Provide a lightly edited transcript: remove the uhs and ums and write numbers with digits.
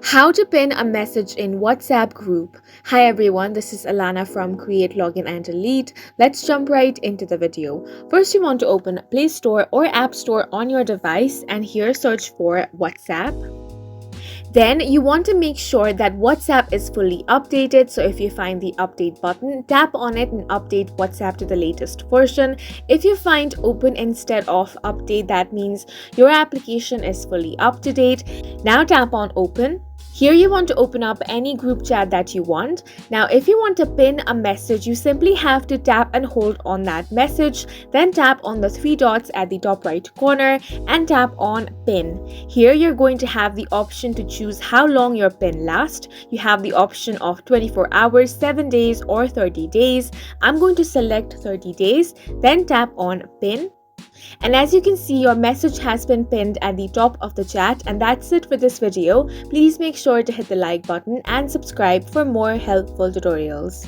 How to pin a message in WhatsApp group. Hi everyone, this is Alana from Create Login and Delete. Let's jump right into the video. First, you want to open Play Store or App Store on your device and here search for WhatsApp. Then you want to make sure that WhatsApp is fully updated. So if you find the update button, tap on it and update WhatsApp to the latest version. If you find open instead of update, that means your application is fully up to date. Now tap on open. Here you want to open up any group chat that you want. Now if you want to pin a message, you simply have to tap and hold on that message, then tap on the three dots at the top right corner and tap on pin. Here you're going to have the option to choose how long your pin lasts. You have the option of 24 hours, 7 days or 30 days. I'm going to select 30 days, then tap on pin. And as you can see, your message has been pinned at the top of the chat, and that's it for this video. Please make sure to hit the like button and subscribe for more helpful tutorials.